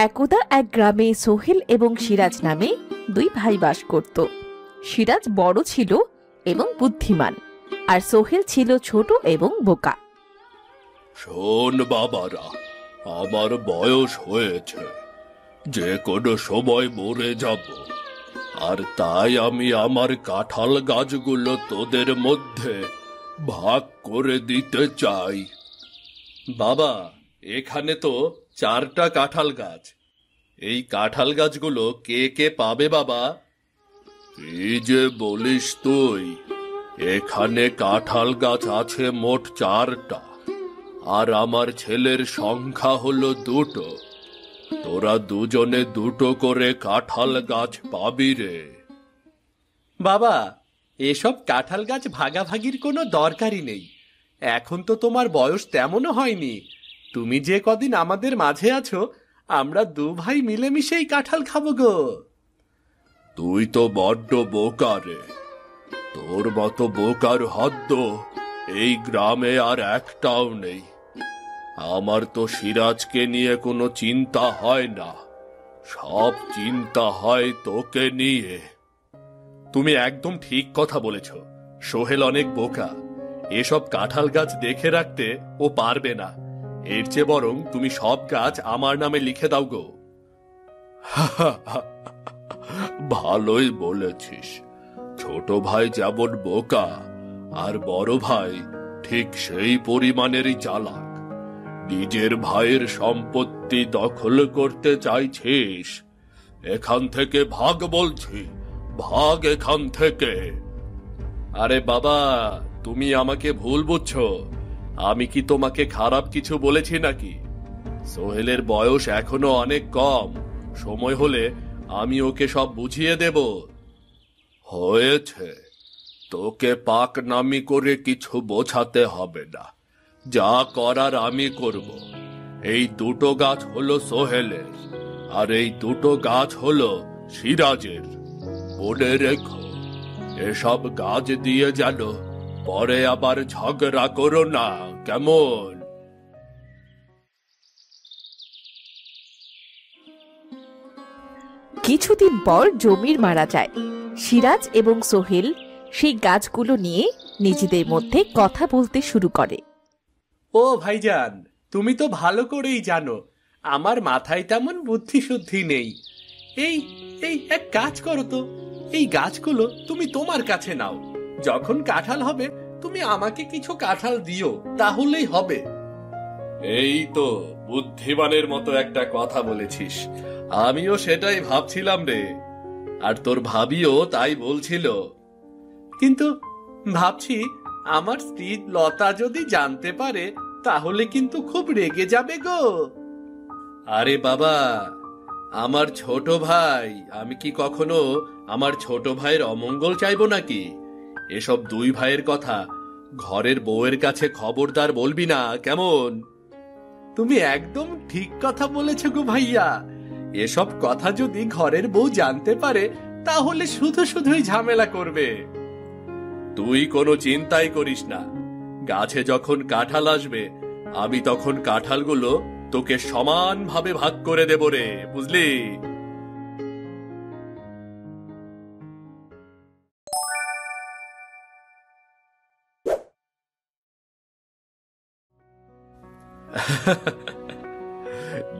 একদা এক গ্রামে সোহেল এবং সিরাজ নামে দুই ভাই বাস করত। সিরাজ বড় ছিল এবং বুদ্ধিমান, আর সোহেল ছিল ছোট এবং বোকা। শোন বাবারা, আমার বয়স হয়েছে, যে কোনো সময় মরে যাব, আর তাই আমি আমার কাঁঠাল গাছগুলো তোদের মধ্যে ভাগ করে দিতে চাই। বাবা, এখানে তো 4টা কাঁঠাল গাছ। এই কাঁঠাল গাছগুলো কে কে পাবে বাবা? কি যে বলিস তুই! এখানে কাঁঠাল গাছ আছে মোট 4টা, আর আমার ছেলের সংখ্যা হলো 2টো। তোরা দুজনে 2টো করে কাঁঠাল গাছ পাবি রে। বাবা, এসব কাঁঠাল গাছ ভাগাভাগির কোনো দরকারই নেই। এখন তো তোমার বয়স তেমনও হয়নি। তুমি যে কদিন আমাদের মাঝে আছো, আমরা 2 ভাই মিলেমিশেই কাঁঠাল খাবো গো। তুই তো বড্ড বোকা রে। তোর মতো বোকার হদ্দ এই গ্রামে আর একটাও নেই। আমার তো সিরাজকে নিয়ে কোনো চিন্তা হয় না, সব চিন্তা হয় তোকে নিয়ে। তুমি একদম ঠিক কথা বলেছ। সোহেল অনেক বোকা। এসব কাঁঠাল গাছ দেখে রাখতে ও পারবে না। এর চেয়ে বরং তুমি সব গাছ আমার নামে লিখে দাও গো। ভালোই বলেছিস। ছোট ভাই যেমন বোকা, আর বড় ভাই ঠিক সেই পরিমাণেরই চালাক। নিজের ভাইয়ের সম্পত্তি দখল করতে চাইছিস? এখান থেকে ভাগ বলছি, ভাগ এখান থেকে। আরে বাবা, তুমি আমাকে ভুল বুঝছো। আমি কি তোমাকে খারাপ কিছু বলেছি নাকি? সোহেলের বয়স এখনো অনেক কম। সময় হলে আমি ওকে সব বুঝিয়ে দেব। হয়েছে, তোকে পাকনামি করে কিছু বোঝাতে হবে না। যা করার আমি করব। এই 2টো গাছ হলো সোহেলের, আর এই 2টো গাছ হলো সিরাজের। মনে রেখো, এসব গাছ দিয়ে যেন পরে আবার ঝগড়া করো না, কেমন? কিছুদিন পর জমির মারা যায়। সিরাজ এবং সোহেল সেই গাছগুলো নিয়ে নিজেদের মধ্যে কথা বলতে শুরু করে। ও ভাইজান, তুমি তো ভালো করেই জানো আমার মাথায় তেমন বুদ্ধি শুদ্ধি নেই। এই এই এক কাজ করো তো, এই গাছগুলো তুমি তোমার কাছে নাও। যখন কাঁঠাল হবে তুমি আমাকে কিছু কাঁঠাল দিও, তাহলেই হবে। এই তো বুদ্ধিমানের মতো একটা কথা বলেছিস। আমিও সেটাই ভাবছিলাম রে, আর তোর ভাবিও তাই বলছিল। কিন্তু ভাবছি আমার স্ত্রী লতা যদি জানতে পারে তাহলে কিন্তু খুব রেগে যাবে গো। আরে বাবা, আমার ছোট ভাই, আমি কি কখনো আমার ছোট ভাইয়ের অমঙ্গল চাইবো নাকি? এসব 2 ভাইয়ের কথা ঘরের বউয়ের কাছে খবরদার বলবি না, কেমন? তুমি একদম ঠিক কথা বলেছো গো ভাইয়া। এসব কথা যদি ঘরের বউ জানতে পারে তাহলে শুধু শুধুই ঝামেলা করবে। তুই কোনো চিন্তাই করিস না। গাছে যখন কাঁঠাল আসবে, আমি তখন কাঁঠালগুলো তোকে সমানভাবে ভাগ করে দেব রে, বুঝলি?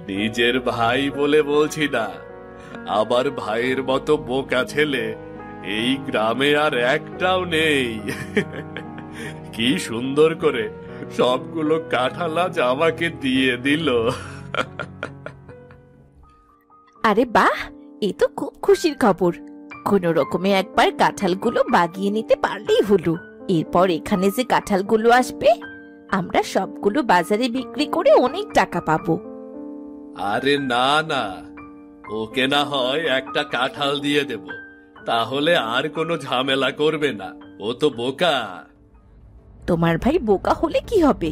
নিজের ভাই বলে বলছি না, আবার ভাইয়ের মতো বোকা ছেলে এই গ্রামে আর একটাও নেই। কি সুন্দর করে সবগুলো কাঁঠাল আজ আমাকে দিয়ে দিল। আরে বাহ, এ তো খুব খুশির খবর। কোনো রকমে একবার কাঁঠালগুলো বাগিয়ে নিতে পারলেই হলো। এরপর এখানে যে কাঁঠালগুলো আসবে, আমরা সবগুলো বাজারে বিক্রি করে অনেক টাকা পাবো। আরে না না, ওকে না হয় একটা কাঁঠাল দিয়ে দেব, তাহলে আর কোনো ঝামেলা করবে না। ও তো বোকা। তোমার ভাই বোকা হলে কি হবে?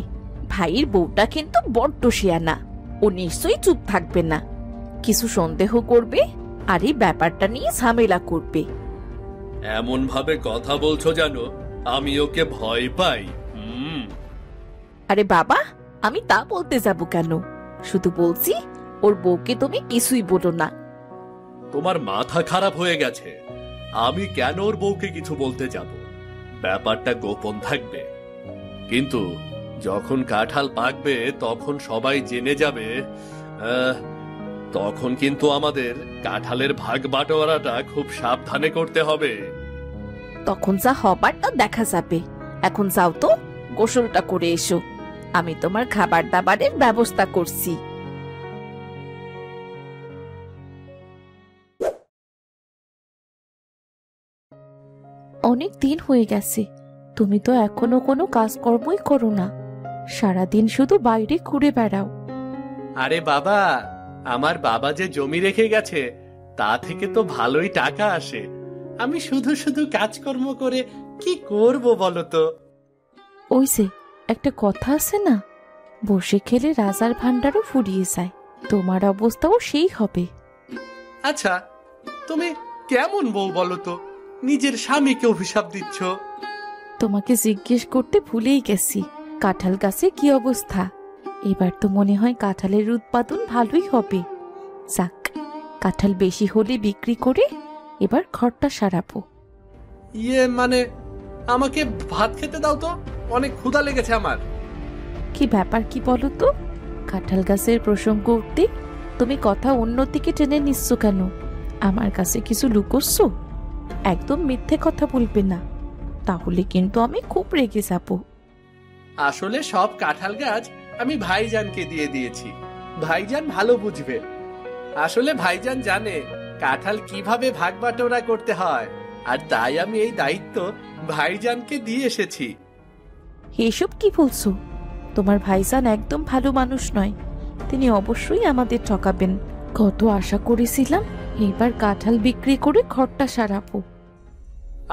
ভাইয়ের বউটা কিন্তু বড্ড শিয়ানা। ও নিশ্চয়ই চুপ থাকবে না, কিছু সন্দেহ করবে আর এই ব্যাপারটা নিয়ে ঝামেলা করবে। এমন ভাবে কথা বলছো জানো আমি ওকে ভয় পাই। আরে বাবা, আমি তা বলতে যাব কেন? শুধু বলছি ওর বউকে তুমি কিছুই বলো না। তোমার মাথা খারাপ হয়ে গেছে? আমি কেন ওর বউকে কিছু বলতে যাব? ব্যাপারটা গোপন থাকবে। কিন্তু যখন কাঁঠাল পাকবে তখন সবাই জেনে যাবে, তখন কিন্তু আমাদের কাঁঠালের ভাগ বাটোয়ারাটা খুব সাবধানে করতে হবে। তখন যা হবার তা দেখা যাবে। এখন যাও তো, গোসলটা করে এসো। আমি তোমার খাবার দাবারের ব্যবস্থা করছি। অনেক দিন হয়ে গেছে, তুমি তো এখনো কোনো কাজকর্মই করো না। সারাদিন শুধু বাইরে ঘুরে বেড়াও। আরে বাবা, আমার বাবা যে জমি রেখে গেছে তা থেকে তো ভালোই টাকা আসে। আমি শুধু শুধু কাজকর্ম করে কি করব বলো তো? ওই যে একটা কথা আছে না, বসে খেলে রাজার ভান্ডারও ফুরিয়ে যায়। তোমার অবস্থাও সেই হবে। আচ্ছা, তুমি কেমন বউ বলো তো, নিজের স্বামীকে অভিশাপ দিচ্ছ? তোমাকে জিজ্ঞেস করতে ভুলেই গেছি, কাঁঠাল গাছে কি অবস্থা। এবার তো মনে হয় কাঁঠালের উৎপাদন ভালোই হবে। যাক, কাঁঠাল বেশি হলে বিক্রি করে এবার ঘরটা সারাবো। মানে আমাকে ভাত খেতে দাও তো, অনেক ক্ষুধা লেগেছে আমার। কি ব্যাপার কি বলো তো? কাঁঠাল গাছের প্রসঙ্গ উঠতে তুমি কথা অন্যদিকে টেনে নিচ্ছ কেন? আমার কাছে কিছু লুকোচ্ছ? একদম মিথ্যে কথা বলবে না, তাহলে কিন্তু আমি খুব রেগে যাব। আসলে সব কাঁঠাল গাছ আমি ভাইজানকে দিয়ে দিয়েছি। ভাইজান ভালো বুঝবে। আসলে ভাইজান জানে কাঁঠাল কিভাবে ভাগ বাটোয়ারা করতে হয়, আর তাই আমি এই দায়িত্ব ভাইজানকে দিয়ে এসেছি। এসব কি বলছো? তোমার ভাইজান একদম ভালো মানুষ নয়। তিনি অবশ্যই আমাদের ঠকাবেন। কত আশা করেছিলাম এবার কাঁঠাল বিক্রি করে ঘরটা সারাবো।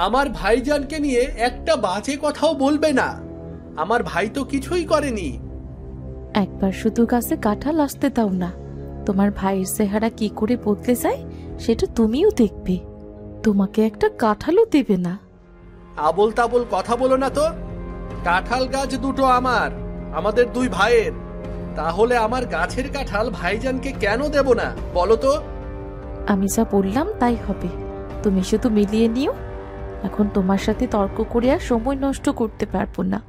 আমার ভাইজানকে নিয়ে একটা বাজে কথাও বলবে না। আমার ভাই তো কিছুই করেনি। একবার শুধু গাছে কাঁঠাল আসতে দাও না, তোমার ভাইয়ের চেহারা কি করে বদলে যায় সেটা তুমিও দেখবে। তোমাকে একটা কাঁঠালও দেবে না। আবোল তাবোল কথা বলো না তো। কাঁঠাল গাছ দুটো আমাদের দুই ভাইয়ের। তাহলে আমার গাছের কাঁঠাল ভাইজানকে কেন দেব না বলো তো? আমি যা বললাম তাই হবে, তুমি শুধু মিলিয়ে নিও। এখন তোমার সাথে তর্ক করে আর সময় নষ্ট করতে পারবো না।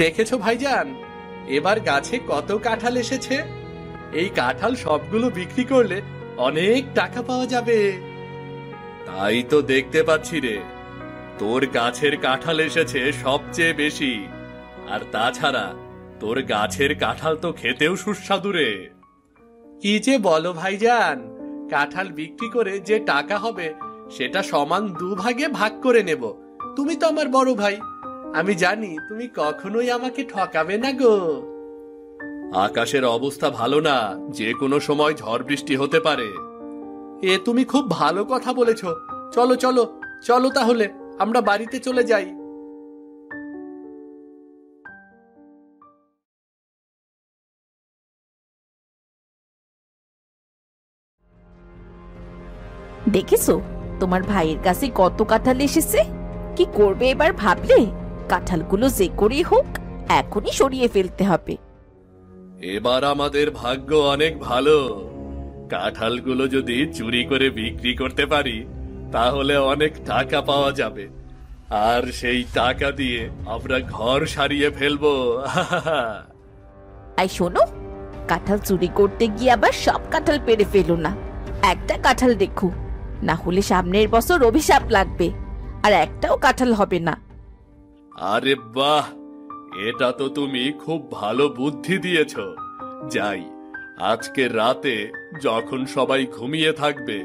দেখেছো ভাইজান, এবার গাছে কত কাঁঠাল এসেছে। এই কাঁঠাল সবগুলো বিক্রি করলে অনেক টাকা পাওয়া যাবে। তাই তো দেখতে পাচ্ছি রে, তোর গাছের কাঁঠাল এসেছে সবচেয়ে বেশি। আর তাছাড়া তোর গাছের কাঁঠাল তো খেতেও সুস্বাদু রে। কি যে বলো ভাইজান, কাঁঠাল বিক্রি করে যে টাকা হবে সেটা সমান দুভাগে ভাগ করে নেব। তুমি তো আমার বড় ভাই, আমি জানি তুমি কখনোই আমাকে ঠকাবে না গো। আকাশের অবস্থা ভালো না, যে কোনো সময় ঝড় বৃষ্টি হতে পারে। এ তুমি খুব ভালো কথা বলেছো। চলো চলো চলো, তাহলে আমরা বাড়িতে চলে যাই। দেখেছো তোমার ভাইয়ের কাছে কত কাঁঠাল এসেছে? কি করবে এবার ভাবলে? কাঁঠালগুলো যে করেই হোক এখনই সরিয়ে ফেলতে হবে। এবার আমাদের ভাগ্য অনেক ভালো। কাঁঠালগুলো যদি চুরি করে বিক্রি করতে পারি তাহলে অনেক টাকা পাওয়া যাবে, আর সেই টাকা দিয়ে আমরা ঘর সারিয়ে ফেলবো। আই শোনো, কাঁঠাল চুরি করতে গিয়ে আবার সব কাঁঠাল পেড়ে ফেলো না। একটা কাঁঠাল দেখো, না হলে সামনের বছর অভিশাপ লাগবে আর একটাও কাঁঠাল হবে না। আরে বাহ, এটা তো তুমি খুব ভালো বুদ্ধি দিয়েছ। যাই, আজকে রাতে যখন সবাই ঘুমিয়ে থাকবে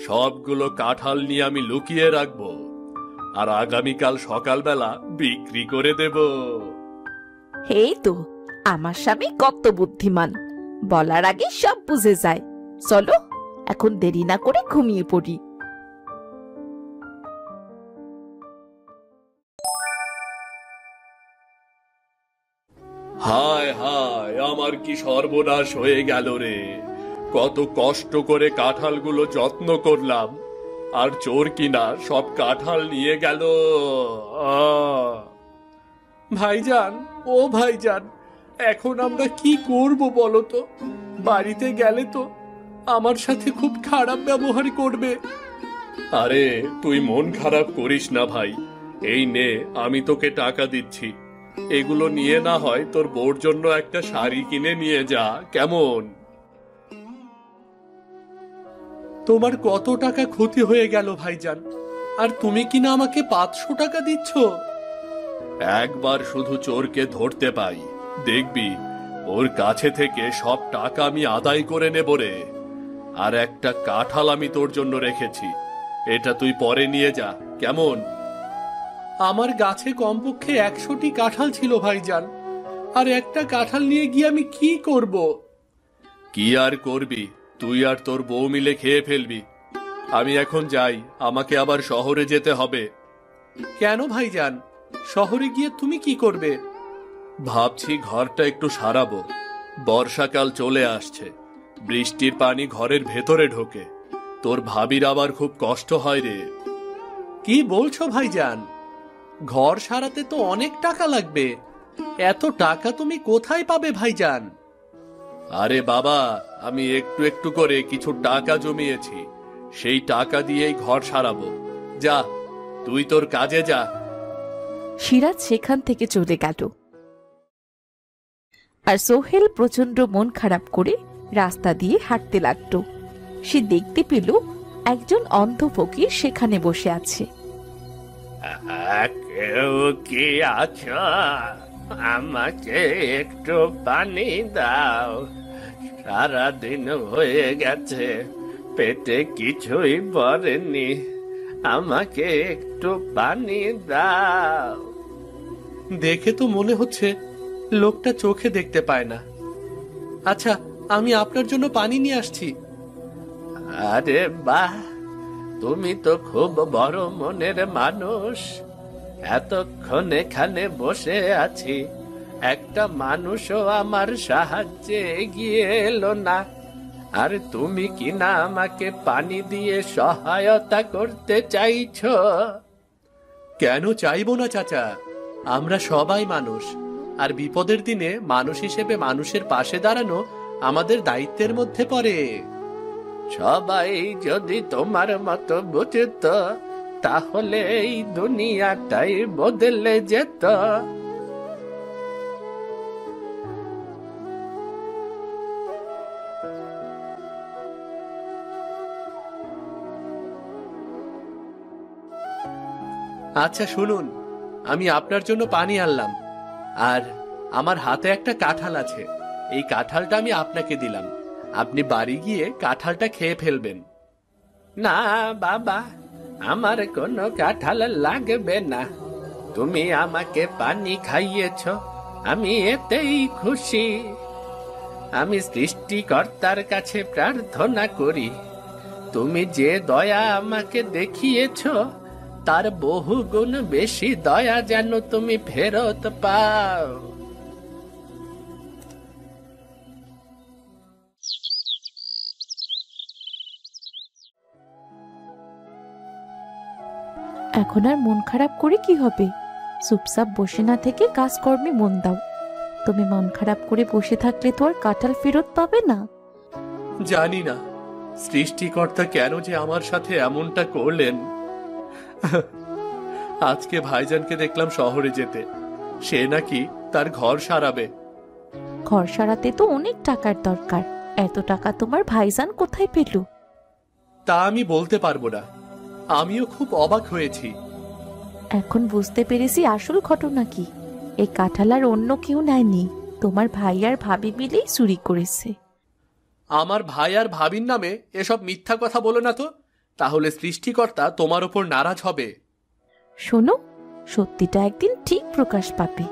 সবগুলো কাঁঠাল নিয়ে আমি লুকিয়ে রাখবো, আর আগামীকাল সকালবেলা বিক্রি করে দেব। এই তো, আমার স্বামী কত বুদ্ধিমান, বলার আগে সব বুঝে যায়। চলো এখন দেরি না করে ঘুমিয়ে পড়ি। হায় হায়, আমার কি সর্বনাশ হয়ে গেল রে। কত কষ্ট করে কাঁঠালগুলো যত্ন করলাম, আর চোর কিনা সব কাঁঠাল নিয়ে গেল। আহ! ভাইজান, ও ভাইজান, এখন আমরা কি করব বলো তো? বাড়িতে গেলে তো আমার সাথে খুব খারাপ ব্যবহার করবে। আরে তুই মন খারাপ করিস না ভাই, এই নে আমি তোকে টাকা দিচ্ছি, এগুলো নিয়ে না হয় তোর বউর জন্য একটা শাড়ি কিনে নিয়ে যা, কেমন? তোমার কত টাকা ক্ষতি হয়ে গেল ভাইজান, আর তুমি কিনা আমাকে 500 টাকা দিচ্ছ? একবার শুধু চোরকে ধরতে পাই, দেখবি ওর কাছে থেকে সব টাকা আমি আদায় করে নেব রে। আর একটা কাঁঠাল আমি তোর জন্য রেখেছি, এটা তুই পরে নিয়ে যা, কেমন? আমার গাছে কমপক্ষে 100টি কাঁঠাল ছিল ভাইজান, আর একটা কাঁঠাল নিয়ে গিয়ে আমি কি করব? কি আর করবি, তুই আর তোর বউ মিলে খেয়ে ফেলবি। আমি এখন যাই, আমাকে আবার শহরে যেতে হবে। কেন ভাইজান, শহরে গিয়ে তুমি কি করবে? ভাবছি ঘরটা একটু সারাবো, বর্ষাকাল চলে আসছে, বৃষ্টির পানি ঘরের ভেতরে ঢোকে, তোর ভাবির আবার খুব কষ্ট হয় রে। কি বলছো ভাইজান? ঘর সারাতে তো অনেক টাকা লাগবে, এত টাকা তুমি কোথায় পাবে ভাইজান? আরে বাবা, আমি একটু একটু করে কিছু টাকা জমিয়েছি, সেই টাকা দিয়েই ঘর সারাবো। যা, তুই তোর কাজে যা। সিরাজ সেখান থেকে চলে গেল। আর সোহেল প্রচন্ড মন খারাপ করে রাস্তা দিয়ে হাঁটতে লাগলো। সে দেখতে পেল একজন অন্ধ ফকির সেখানে বসে আছে। কেউ কি আছো? আমাকে একটু পানি দাও, সারাদিন হয়ে গেছে, পেটে কিছুই পড়েনি, আমাকে একটু পানি দাও। দেখে তো মনে হচ্ছে লোকটা চোখে দেখতে পায় না। আচ্ছা, আমি আপনার জন্য পানি নিয়ে আসছি। আরে বাহ, তুমি তো খুব বড় মনের মানুষ। এতক্ষণ এখানে বসে আছি, একটা মানুষও আমার সাহায্যে এগিয়ে এলো না, আর তুমি কিনা আমাকে পানি দিয়ে সহায়তা করতে চাইছো? কেন চাইবো না চাচা, আমরা সবাই মানুষ, আর বিপদের দিনে মানুষ হিসেবে মানুষের পাশে দাঁড়ানো আমাদের দায়িত্বের মধ্যে পড়ে। সবাই যদি তোমার মতো বুঝত, তাহলে এই দুনিয়াটাই বদলে যেত। আচ্ছা শুনুন, আমি আপনার জন্য পানি আনলাম, আর আমার হাতে একটা কাঁঠাল আছে, এই কাঁঠালটা আমি আপনাকে দিলাম, আপনি বাড়ি গিয়ে কাঁঠালটা খেয়ে ফেলবেন। না বাবা, আমার কোনো কাঁঠাল লাগবে না, তুমি আমাকে পানি খাইয়েছ, আমি এতেই খুশি। আমি সৃষ্টিকর্তার কাছে প্রার্থনা করি, তুমি যে দয়া আমাকে দেখিয়েছ, তার বহুগুণ বেশি দয়া যেন তুমি ফেরত পাও। এখন আর মন খারাপ করে কি হবে? চুপচাপ বসে না থেকে কাজকর্মে মন দাও। তুমি মন খারাপ করে বসে থাকলে তো আর কাঁঠাল ফেরত পাবে না। জানি না সৃষ্টিকর্তা কেন যে আমার সাথে এমনটা করলেন। আজকে ভাইজানকে দেখলাম শহরে যেতে, সে নাকি তার ঘর সারাবে। ঘর সারাতে তো অনেক টাকার দরকার, এত টাকা তোমার ভাইজান কোথায় পেল? তা আমি বলতে পারবো না, আমিও খুব অবাক হয়েছি। এখন বুঝতে পেরেছি আসল ঘটনা কি। এই কাঁঠাল আর অন্য কেউ নেয়নি, তোমার ভাই আর ভাবি মিলেই চুরি করেছে। আমার ভাই আর ভাবির নামে এসব মিথ্যা কথা বলো না তো, তাহলে সৃষ্টিকর্তা তোমার উপর নারাজ হবে। শোনো, সত্যিটা একদিন ঠিক প্রকাশ পাবে।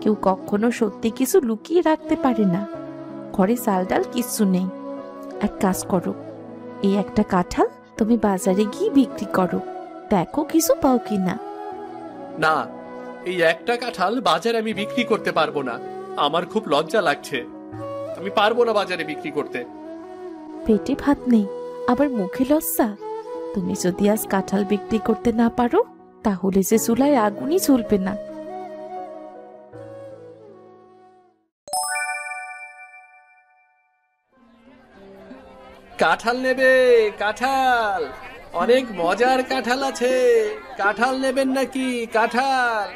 কেউ কখনো সত্যি কিছু লুকিয়ে রাখতে পারে না। ঘরে চাল ডাল কিচ্ছু নেই, এক কাজ করো, এই একটা কাঁঠাল তুমি বাজারে গিয়ে বিক্রি করো, দেখো কিছু পাও কিনা। না, এই একটা কাঁঠাল বাজারে আমি বিক্রি করতে পারবো না, আমার খুব লজ্জা লাগছে, আমি পারবো না বাজারে বিক্রি করতে। পেটে ভাত নেই, আবার মুখে লজ্জা? তুমি যদি আজ কাঁঠাল বিক্রি করতে না পারো তাহলে যে চুলায় আগুনই জ্বলবে না। কাঁঠাল নেবে? কাঁঠাল, অনেক মজার কাঁঠাল আছে। কাঁঠাল নেবেন নাকি? কাঁঠাল।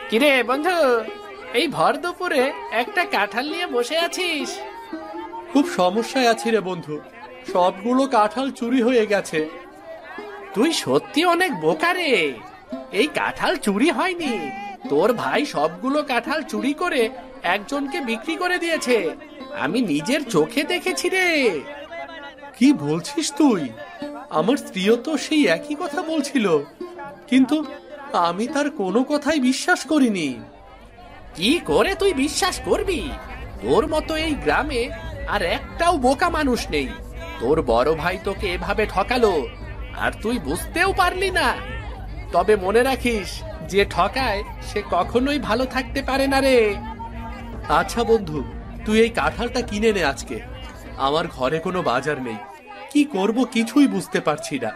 কিরে বন্ধু, এই ভর দুপুরে একটা কাঁঠাল নিয়ে বসে আছিস? খুব সমস্যায় আছি রে বন্ধু, সবগুলো কাঁঠাল চুরি হয়ে গেছে। তুই সত্যি অনেক বোকা রে। এই কাঁঠাল চুরি হয়নি, তোর ভাই সবগুলো কাঁঠাল চুরি করে একজনকে বিক্রি করে দিয়েছে। আমি নিজের চোখে দেখেছি রে। কি বলছিস তুই? আমার স্ত্রীও তো সেই একই কথা বলছিল, কিন্তু আমি তার কোনো কথাই বিশ্বাস করিনি। কি করে তুই বিশ্বাস করবি? তোর মতো এই গ্রামে আর একটাও বোকা মানুষ নেই। তোর বড় ভাই তোকে এভাবে ঠকালো আর তুই বুঝতেও পারলি না। তবে মনে রাখিস, যে ঠকায় সে কখনোই ভালো থাকতে পারে না রে। আচ্ছা বন্ধু, তুই এই কাঁঠালটা কিনে নে আজকে। আমার ঘরে কোনো বাজার নেই, কি করব কিছুই বুঝতে পারছি না।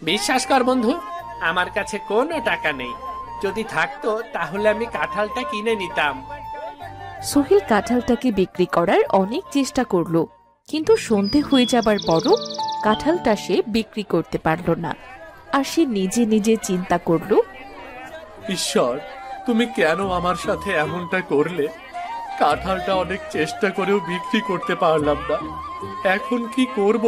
বিশ্বাস কর বন্ধু, আমার কাছে কোনো টাকা নেই। যদি থাকতো তাহলে আমি কাঁঠালটা কিনে নিতাম। সোহেল কাঁঠালটাকে বিক্রি করার অনেক চেষ্টা করলো, কিন্তু সন্ধে হয়ে যাবার পরও কাঁঠালটা সে বিক্রি করতে পারল না। আর সে নিজে নিজে চিন্তা করলো, ঈশ্বর, তুমি কেন আমার সাথে এমনটা করলে? কাঁঠালটা অনেক চেষ্টা করেও বিক্রি করতে পারলাম না, এখন কি করব?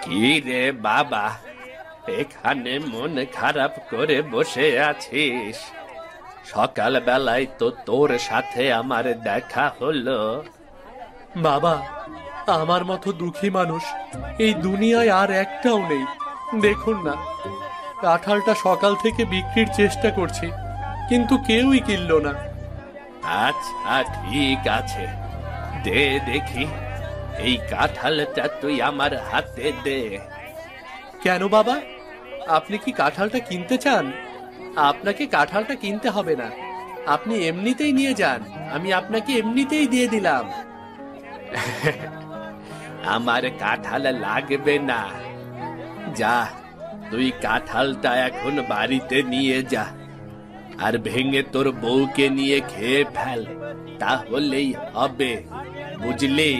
কি রে বাবা, এখানে মন খারাপ করে বসে আছিস? সকাল বেলায় তো তোর সাথে আমার দেখা হলো। বাবা, আমার মতো দুঃখী মানুষ এই দুনিয়ায় আর একটাও নেই। দেখুন না, কাঁঠালটা সকাল থেকে বিক্রির চেষ্টা করছি, কিন্তু কেউই কিনলো না। আচ্ছা ঠিক আছে, দে দেখি এই কাঁঠালটা তুই আমার হাতে দে। কেন বাবা, আপনি কি কাঁঠালটা কিনতে চান? আপনাকে কাঁঠালটা কিনতে হবে না, আপনি এমনিতেই নিয়ে যান, আমি আপনাকে এমনিতেই দিয়ে দিলাম। আমার কাঁঠাল লাগবে না। যা, তুই কাঁঠালটা এখন বাড়িতে নিয়ে যা, আর ভেঙে তোর বউকে নিয়ে খেয়ে ফেল, তাহলেই হবে, বুঝলি?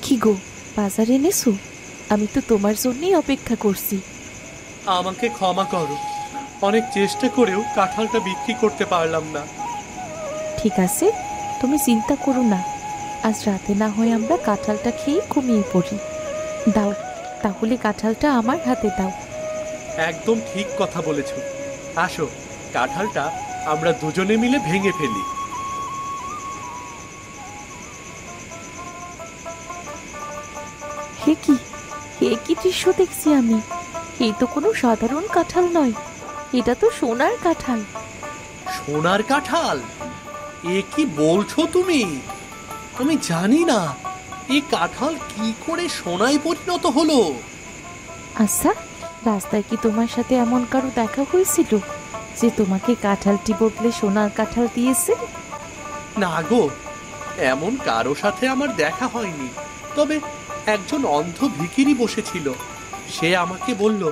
কি গো, বাজার এনেছো? আমি তো তোমার জন্যই অপেক্ষা করছি। আমাকে ক্ষমা করো, অনেক চেষ্টা করেও কাঁঠালটা বিক্রি করতে পারলাম না। ঠিক আছে, তুমি চিন্তা করো না, আজ রাতে না হয় আমরা কাঁঠালটা খেয়ে ঘুমিয়ে পড়ি। দাও, তাহলে কাঁঠালটা আমার হাতে দাও। একদম ঠিক কথা বলেছ। আসো, কাঁঠালটা আমরা দুজনে মিলে ভেঙে ফেলি। হে কি, হে কি দৃশ্য দেখছি আমি! এই তো কোনো সাধারণ কাঁঠাল নয়, এটা তো সোনার কাঁঠাল। সোনার কাঁঠাল? এ কি বলছো তুমি? আমি জানি না এই কাঁঠাল কি করে সোনায় পরিণত হলো। আচ্ছা, রাস্তায় কি তোমার সাথে এমন কারো দেখা হয়েছিল যে তোমাকে কাঁঠালটি বদলে সোনার কাঁঠাল দিয়েছে? না গো, এমন কারো সাথে আমার দেখা হয়নি। তবে একজন অন্ধ ভিখিরি বসেছিল, সে আমাকে বলল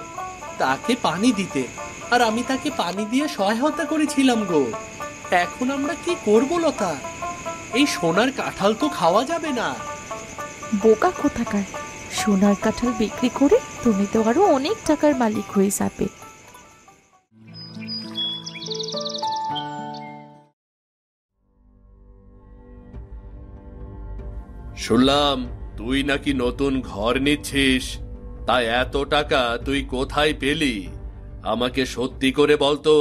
তাকে পানি দিতে, আর আমি তাকে পানি দিয়ে সহায়তা করেছিলাম গো। এখন আমরা কি করব লতা? এই সোনার কাঁঠাল তো খাওয়া যাবে না। বোকা কোথাকার! সোনার কাঁঠাল বিক্রি করে তুমি তো আরো অনেক টাকার মালিক হয়ে যাবে। শুনলাম তুই নাকি নতুন ঘর নিচ্ছিস, তাই এত টাকা তুই কোথায় পেলি? আমাকে সত্যি করে বলতো।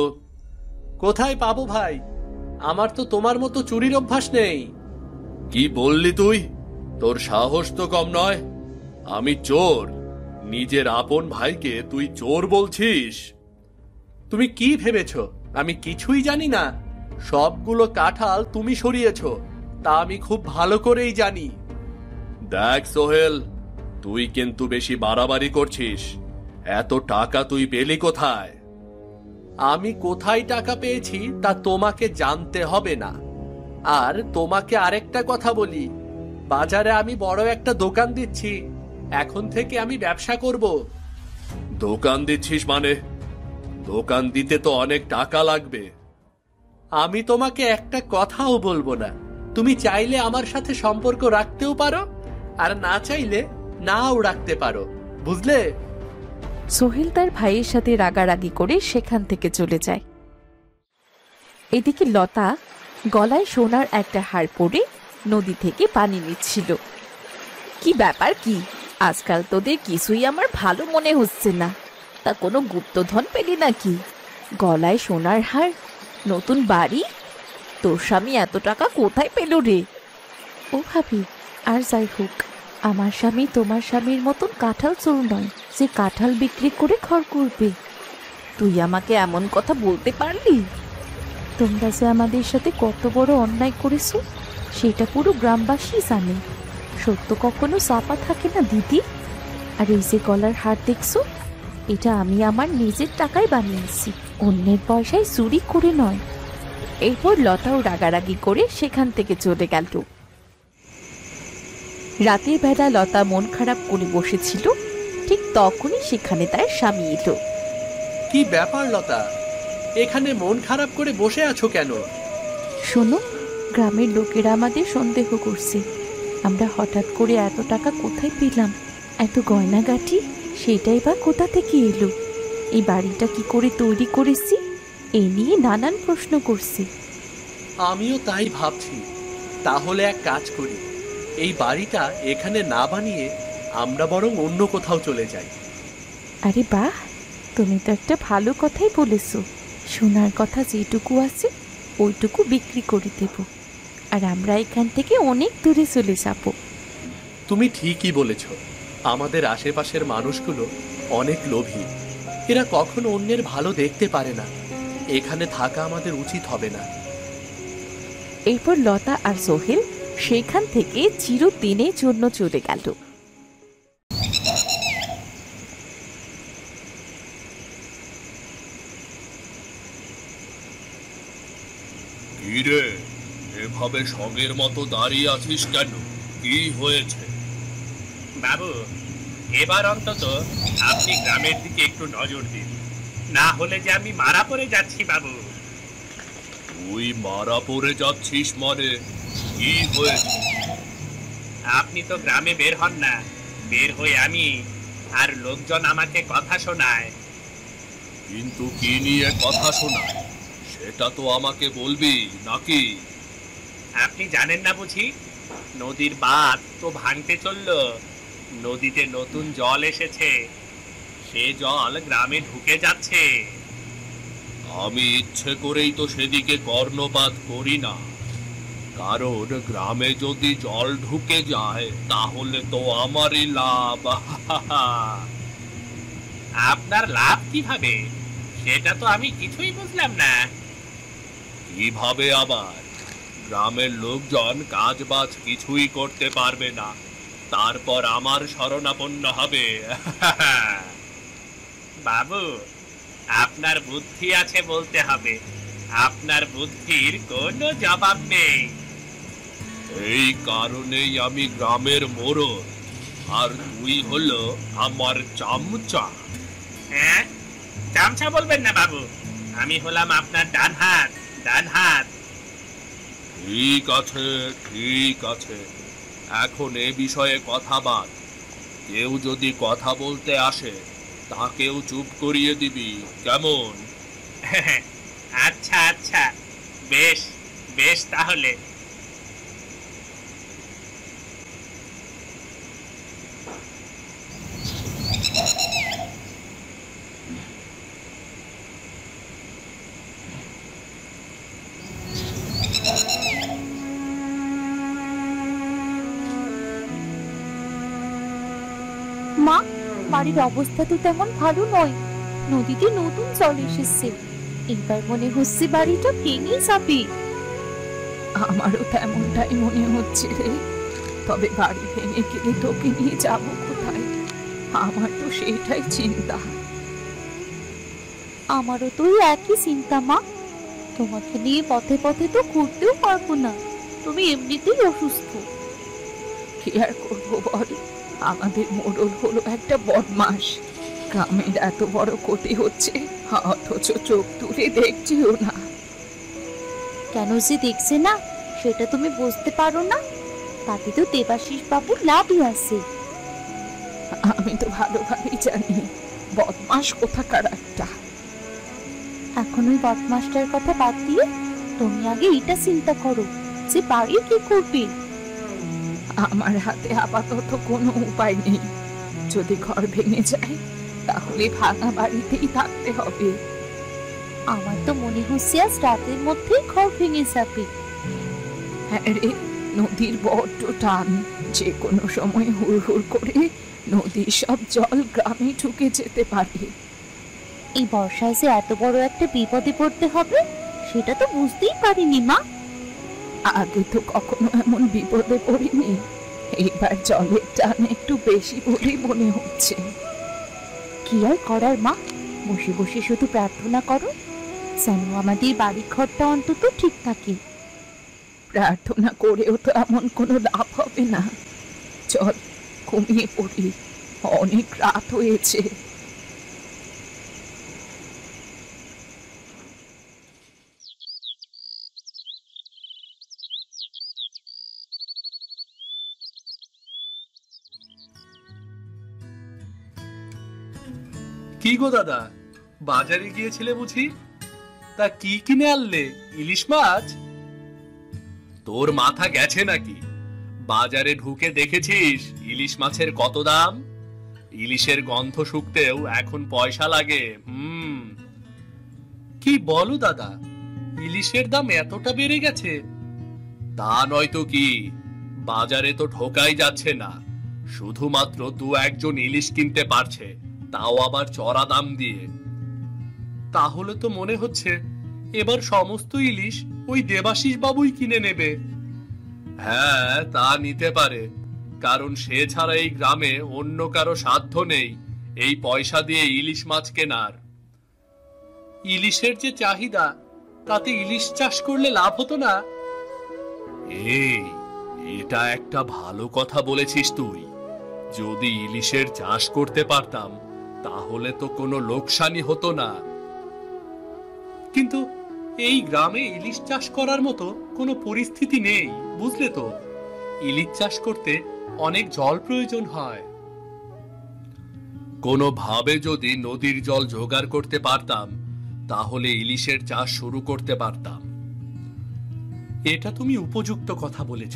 কোথায় পাবো ভাই? আমার তো তোমার মতো চুরির অভ্যাস নেই। কি বললি তুই? তোর সাহস তো কম নয়। আমি চোর? নিজের আপন ভাইকে তুই চোর বলছিস? তুমি কি ভেবেছ আমি কিছুই জানি না? সবগুলো কাঁঠাল তুমি সরিয়েছ, তা আমি খুব ভালো করেই জানি। দেখ সোহেল, তুই কিন্তু বেশি বাড়াবাড়ি করছিস। এত টাকা তুই পেলি কোথায়? আমি কোথায় টাকা পেয়েছি তা তোমাকে জানতে হবে না। আর তোমাকে আরেকটা কথা বলি, বাজারে আমি বড় একটা দোকান দিচ্ছি। এখন থেকে আমি ব্যবসা করব। দোকান দিচ্ছিস মানে? দোকান দিতে তো অনেক টাকা লাগবে। আমি তোমাকে একটা কথাও বলবো না। তুমি চাইলে আমার সাথে সম্পর্ক রাখতেও পারো, আর না চাইলে নাও রাখতে পারো, বুঝলে? সোহেল তার ভাইয়ের সাথে রাগারাগি করে সেখান থেকে চলে যায়। এদিকে লতা গলায় সোনার একটা হার পরে নদী থেকে পানি নিচ্ছিল। কি ব্যাপার কি, আজকাল তোদের কিছুই আমার ভালো মনে হচ্ছে না। তা কোনো গুপ্তধন পেলি নাকি? গলায় সোনার হার, নতুন বাড়ি, তোর স্বামী এত টাকা কোথায় পেল রে? ও ভাবি, আর যাই হোক, আমার স্বামী তোমার স্বামীর মতন কাঁঠাল চোর নয় যে কাঁঠাল বিক্রি করে ঘর করবে। তুই আমাকে এমন কথা বলতে পারলি? তোমরা যে আমাদের সাথে কত বড় অন্যায় করেছো সেটা পুরো গ্রামবাসী জানে। সত্য কখনো চাপা থাকে না দিদি। আর এই যে গলার হার দেখছো, এটা আমি আমার নিজের টাকায় বানিয়েছি, অন্যের পয়সায় চুরি করে নয়। এরপর লতাও রাগারাগি করে সেখান থেকে চলে গেল। রাতের বেলা লতা মন খারাপ করে বসেছিল, ঠিক তখনই সেখানে তার স্বামী এলো। কি ব্যাপার লতা, এখানে মন খারাপ করে বসে আছো কেন? শোনো, গ্রামের লোকেরা আমাদের সন্দেহ করছে। আমরা হঠাৎ করে এত টাকা কোথায় পেলাম, এত গয়নাগাটি সেটাই বা কোথা থেকে এলো, এই বাড়িটা কি করে তৈরি করেছি, এই নিয়ে নানান প্রশ্ন করছে। আমিও তাই ভাবছি। তাহলে এক কাজ করি, এই বাড়িটা এখানে না বানিয়ে আমরা বরং অন্য কোথাও চলে যাই। আরে বাহ, তুমি তো একটা ভালো কথাই বলেছো। সোনার কথা যেটুকু আছে ওইটুকু বিক্রি করে দেব, আর আমরা এখান থেকে অনেক দূরে চলে যাব। তুমি ঠিকই বলেছ। আমাদের আশেপাশের মানুষগুলো অনেক লোভী, এরা কখনো অন্যের ভালো দেখতে পারে না। এখানে থাকা আমাদের উচিত হবে না। এরপর লতা আর সোহেল সেখান থেকে চিরদিনের জন্য চলে গেল। কিরে, এভাবে সঙ্গের মতো দাঁড়িয়ে আছিস কেন? কি হয়েছে? বাবু, এবার অন্তত আপনি গ্রামের দিকে একটু নজর দিন, না হলে যে আমি মারা পড়ে যাচ্ছি। বাবু, তুই মারা পড়ে যাচ্ছিস মানে? কি হয়েছে? আপনি তো গ্রামে বের হন না, বের হয়ে আমি আর লোকজন আমাকে কথা শোনায়। কিন্তু কি নিয়ে কথা শোনায় সেটা তো আমাকে বলবি নাকি? আপনি জানেন না বুঝি? নদীর বাঁধ তো ভাঙতে চললো, নদীতে নতুন জল এসেছে, সে জল গ্রামে ঢুকে যাচ্ছে। আমি ইচ্ছে করেই তো সেদিকে কর্ণপাত করি না, কারণ গ্রামে যদি জল ঢুকে যায় তাহলে তো আমারই লাভ। আপনার লাভ কিভাবে, সেটা তো আমি কিছুই বুঝলাম না। কিভাবে আবার? গ্রামের লোকজন কাজ বাজ কিছুই করতে পারবে না, তারপর আমার শরণাপন্ন হবে। বাবু, আপনার বুদ্ধি আছে বলতে হবে, আপনার বুদ্ধির কোনো জবাব নেই। এই কারণেই আমি গ্রামের মোড়ল, আর তুই হলো আমার চামচা। হ্যাঁ, চামচা বলবেন না বাবু, আমি হলাম আপনার ডান হাত, ডান হাত। ঠিক আছে, ঠিক আছে, এখন এ বিষয়ে কথা বাদ। কেউ যদি কথা বলতে আসে তাকেও চুপ করিয়ে দিবি, কেমন? আচ্ছা আচ্ছা, বেশ বেশ তাহলে। মা, বাড়ির অবস্থা তো তেমন ভালো নয়, নদীতে নতুন জল এসেছে, এবার মনে হচ্ছে বাড়িটা ভেঙে যাবে। আমারও তেমনটাই মনে হচ্ছে রে। তবে বাড়ি ভেঙে গেলে তোকে নিয়ে যাব কোথায়? আমার তো সেটাই চিন্তা। আমারও তো একই চিন্তা মা। তোমাকে নিয়ে পথে পথে তো ঘুরতেও পারবো না, তুমি এমনিতেই অসুস্থ। কি আর করবো বল, আমাদের মোড়ল হলো একটা বদমাস। গ্রামের এত বড় ক্ষতি হচ্ছে, অথচ চোখ তুলে দেখছিও না। কেন যে দেখছে না সেটা তুমি বুঝতে পারো না? তাতে তো দেবাশিস বাবুর লাভই আছে। আমি তো ভালোভাবেই জানি বদমাস কোথাকার একটা। এখন ওই বদমাসটার কথা বাদ দিয়ে তুমি আগে এটা চিন্তা করো যে বাড়ি কি করবে। আমার হাতে আপাতত কোনো উপায় নেই। যদি ঘর ভেঙে যায় তাহলে ভাঙা বাড়িতেই থাকতে হবে। আমার তো মনে হচ্ছে আজ রাতের মধ্যেই ঘর ভেঙে যাবে। হ্যাঁ রে, নদীর বড্ড টান। যে কোনো সময় হুড় হুড় করে নদীর সব জল গ্রামে ঢুকে যেতে পারে। এই বর্ষায় যে এত বড় একটা বিপদে পড়তে হবে সেটা তো বুঝতেই পারিনি মা। আগে তো কখনো এমন বিপদে পড়িনি। এইবার জলের টান একটু বেশি বলেই মনে হচ্ছে। কি আর করার মা, বসে বসে শুধু প্রার্থনা করো যেন আমাদের বাড়ি ঘরটা অন্তত ঠিক থাকে। প্রার্থনা করেও তো এমন কোনো লাভ হবে না। চল ঘুমিয়ে পড়ি, অনেক রাত হয়েছে। কি গো দাদা, বাজারে গিয়েছিলে বুঝি? তা কি কিনে আনলে? ইলিশ মাছ? তোর মাথা গেছে নাকি? বাজারে ঢুকে দেখেছিস ইলিশ মাছের কত দাম? ইলিশের গন্ধ শুকতেও এখন পয়সা লাগে। কি বলো দাদা, ইলিশের দাম এতটা বেড়ে গেছে? তা নয় তো কি, বাজারে তো ঢোকাই যাচ্ছে না। শুধুমাত্র 2-1 ইলিশ কিনতে পারছে, তাও আবার চড়া দাম দিয়ে। তাহলে তো মনে হচ্ছে এবার সমস্ত ইলিশ ওই দেবাশিস বাবুই কিনে নেবে। হ্যাঁ, তা নিতে পারে, কারণ সে ছাড়া এই গ্রামে অন্য কারো সাধ্য নেই এই পয়সা দিয়ে ইলিশ মাছ কেনার। ইলিশের যে চাহিদা, তাতে ইলিশ চাষ করলে লাভ হতো না? এই, এটা একটা ভালো কথা বলেছিস তুই। যদি ইলিশের চাষ করতে পারতাম তাহলে তো কোনো লোকসানি হতো না। কিন্তু এই গ্রামে ইলিশ চাষ করার মতো কোনো পরিস্থিতি নেই, বুঝলে তো। ইলিশ চাষ করতে অনেক জল প্রয়োজন হয়। কোনোভাবে যদি নদীর জল জোগাড় করতে পারতাম তাহলে ইলিশের চাষ শুরু করতে পারতাম। এটা তুমি উপযুক্ত কথা বলেছ।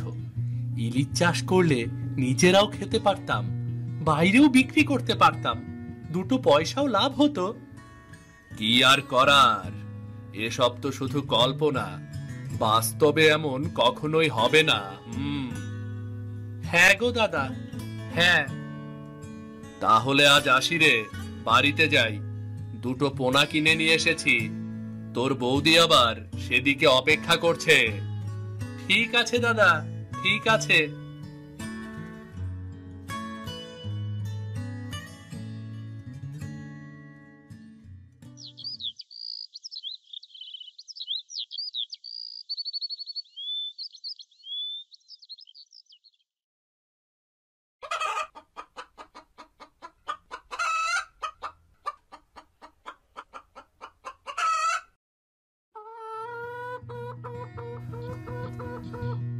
ইলিশ চাষ করলে নিজেরাও খেতে পারতাম, বাইরেও বিক্রি করতে পারতাম, দুটো পয়সাও লাভ হতো। কি আর করার, এসব তো শুধু কল্পনা, বাস্তবে এমন কখনোই হবে না। হ্যাঁ গো দাদা, হ্যাঁ। তাহলে আজ আসি রে, বাড়িতে যাই। 2 পোনা কিনে নিয়ে এসেছি, তোর বৌদি আবার সেদিকে অপেক্ষা করছে। ঠিক আছে দাদা, ঠিক আছে।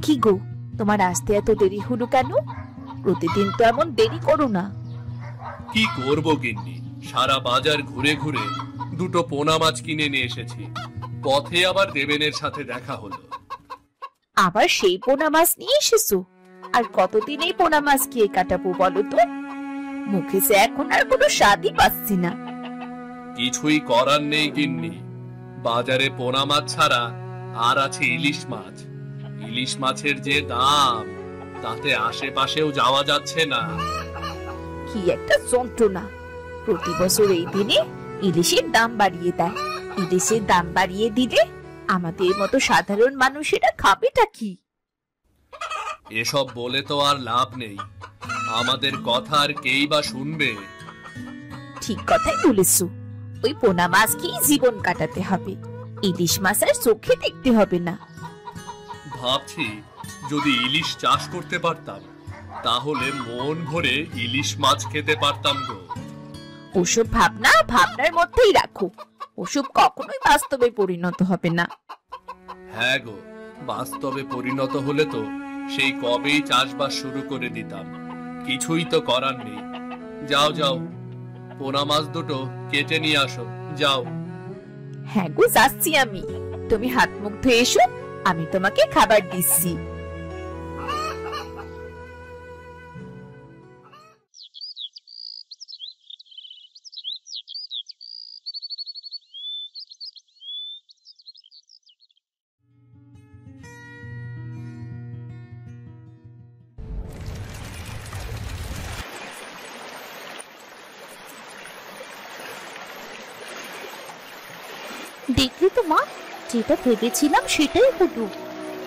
কি গো, তোমার আসতে এত দেরি হলো কেন? প্রতিদিন তো এমন দেরি করো না। কি করব গিন্নি, সারা বাজার ঘুরে ঘুরে 2 পোনা মাছ কিনে নিয়ে এসেছি। পথে আবার দেবেনের সাথে দেখা হলো। আবার সেই পোনা মাছ নিয়ে এসেছো? আর কতদিন এই পোনা মাছ খেয়ে কাটাবো বলো তো? মুখে যে এখন আর কোনো স্বাদই পাচ্ছি না। কিছুই করার নেই গিন্নি, বাজারে পোনা মাছ ছাড়া আর আছে ইলিশ মাছ। ইলিশ মাছের যে দাম, তাতে আশেপাশেও যাওয়া যাচ্ছে না। কি একটা যন্ত্রণা! প্রতি বছর এই দিনে ইলিশের দাম বাড়িয়ে দেয়। ইলিশের দাম বাড়িয়ে দিলে আমাদের মতো সাধারণ মানুষেরা খাবেটা কি? এসব বলে তো আর লাভ নেই, আমাদের কথা আর কেই বা শুনবে। ঠিক কথাই বলেছো, ওই পোনা মাছ খেয়ে জীবন কাটাতে হবে, ইলিশ মাছ আর চোখে দেখতে হবে না। ভাবছি যদি ইলিশ চাষ করতে পারতাম তাহলে মন ভরে ইলিশ মাছ খেতে পারতাম গো। ওসব ভাবনা ভাবনার মধ্যেই রাখো, ওসব কখনোই বাস্তবে পরিণত হবে না। হ্যাঁ গো, বাস্তবে পরিণত হলে তো সেই কবেই চাষবাস শুরু করে দিতাম, কিছুই তো করার নেই। যাও যাও, পোনা মাছ দুটো কেটে নিয়ে আসো, যাও। হ্যাঁ গো, যাচ্ছি আমি, তুমি হাত মুখ ধুয়ে এসো, আমি তোমাকে খাবার দিচ্ছি। দেখলি তো মা, যেটা ভেবেছিলাম সেটাই হলো।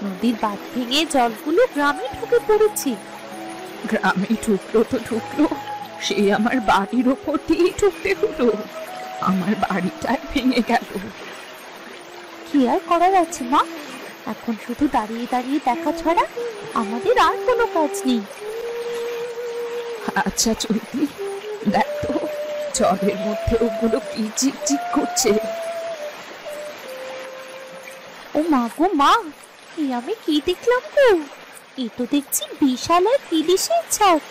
নদীর বাঁধ ভেঙে জলগুলো গ্রামে ঢুকে পড়েছে। গ্রামে ঢুকলো তো ঢুকলো, সে আমার বাড়ির ওপর দিয়ে ঢুকতে হলো, আমার বাড়িটাই ভেঙে গেল। কি আর করার আছে মা, এখন শুধু দাঁড়িয়ে দাঁড়িয়ে দেখা ছাড়া আমাদের আর কোনো কাজ নেই। আচ্ছা চৈতি, দেখ তো জলের মধ্যে ওগুলো কি চিকচিক করছে। ও মা গো মা, আমি কি দেখলাম গো? এ তো দেখছি বিশাল এক ইলিশের ছাক।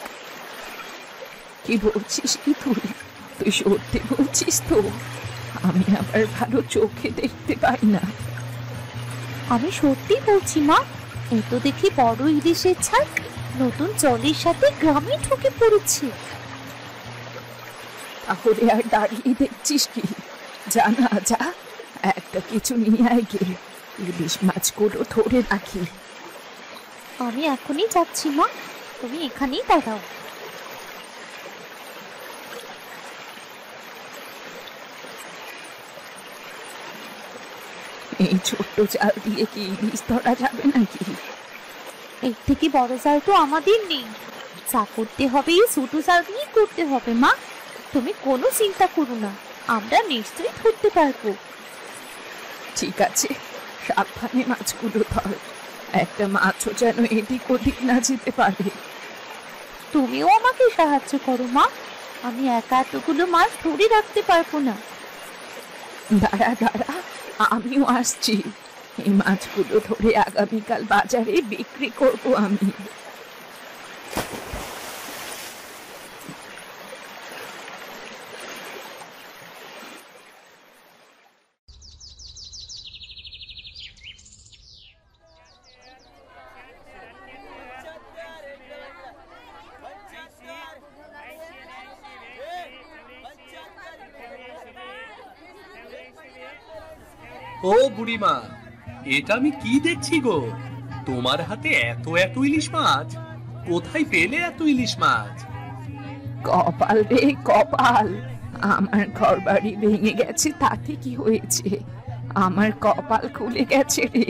কি বলছিস কি তুই? তুই সত্যি বলছিস তো? আমি আবার ভালো চোখে দেখতে পাই না। আমি সত্যি বলছি মা, এ তো দেখি বড় ইলিশের ছাক নতুন জলের সাথে গ্রামে ঢুকে পড়েছে। তাহলে আর দাঁড়িয়ে দেখছিস কি? জানা যা, একটা কিছু নিয়ে আয় গে, ইলিশ মাছগুলো ধরে রাখি। আমি এখনই যাচ্ছি মা, তুমি এখানেই দাঁড়াও। এই ছোট্ট জাল দিয়ে কি ইলিশ ধরা যাবে নাকি? এর থেকে বড় জাল তো আমাদের নেই, যা করতে হবে এই ছোট জাল দিয়ে করতে হবে মা। তুমি কোনো চিন্তা করো না, আমরা নিশ্চয়ই ধরতে পারবো। ঠিক আছে, সাবধানে মাছগুলো ধর, একটা মাছও যেন এদিক ওদিক না যেতে পারে। তুমিও আমাকে সাহায্য করো মা, আমি একা এতগুলো মাছ ধরে রাখতে পারবো না। দাঁড়া দাঁড়া, আমিও আসছি, এই মাছগুলো ধরে আগামীকাল বাজারে বিক্রি করব আমি। ও বুড়িমা, এটা আমি কি দেখছি গো? তোমার হাতে এত এত ইলিশ মাছ, কোথায় পেলে এত ইলিশ মাছ? কপাল রে কপাল, আমার ঘর বাড়ি ভেঙে গেছে তাতে কি হয়েছে, আমার কপাল খুলে গেছে রে।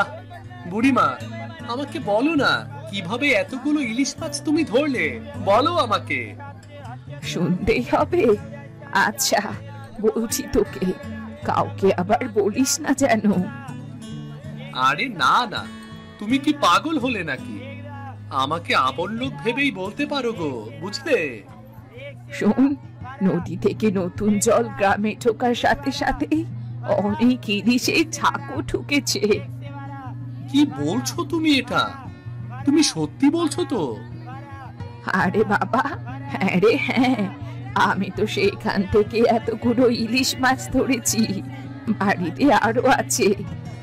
আহ বুড়িমা, আমাকে বলো না কিভাবে এতগুলো ইলিশ মাছ তুমি ধরলে, বলো আমাকে। শুনতেই হবে? আচ্ছা বলছি তোকে, কাউকে আবার বলিস না যেন। আরে না না, তুমি কি পাগল হলে নাকি? আমাকে আপন লোক ভেবেই বলতে পারো গো, বুঝলে? শোন, নদী থেকে নতুন জল গ্রামে ঢোকার সাথে সাথে অনেক ইলিশের ছাকও ঢুকেছে। কি বলছো তুমি? এটা তুমি সত্যি বলছো তো? আরে বাবা, হ্যাঁ রে হ্যাঁ, আমি তো সেখান থেকে এতগুলো ইলিশ মাছ ধরেছি, বাড়িতে আরো আছে,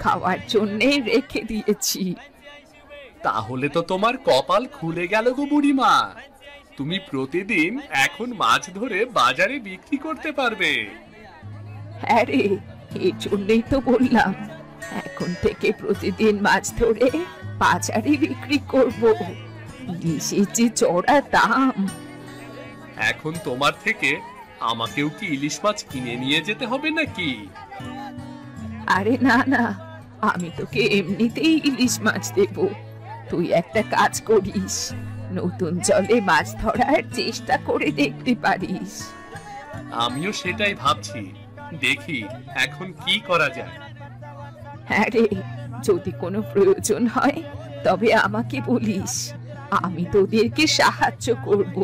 খাওয়ার জন্য রেখে দিয়েছি। তাহলে তো তোমার কপাল খুলে গেল গো বুড়িমা, তুমি প্রতিদিন এখন মাছ ধরে বাজারে বিক্রি করতে পারবে। হ্যাঁ রে, এই জন্যই তো বললাম, এখন থেকে প্রতিদিন মাছ ধরে বাজারে বিক্রি করব। ইলিশের যে চড়া দাম। এখন তোমার থেকে আমাকেও কি ইলিশ মাছ কিনে নিয়ে যেতে হবে নাকি? আরে না না, আমি তোকে এমনিতেই ইলিশ মাছ দেব। তুই একটা কাজ করিস, নতুন জলে মাছ ধরার চেষ্টা করে দেখতে পারিস। আমিও সেটাই ভাবছি, দেখি এখন কি করা যায়। হ্যাঁ রে, যদি কোনো প্রয়োজন হয় তবে আমাকে বলিস, আমি তোদেরকে সাহায্য করব।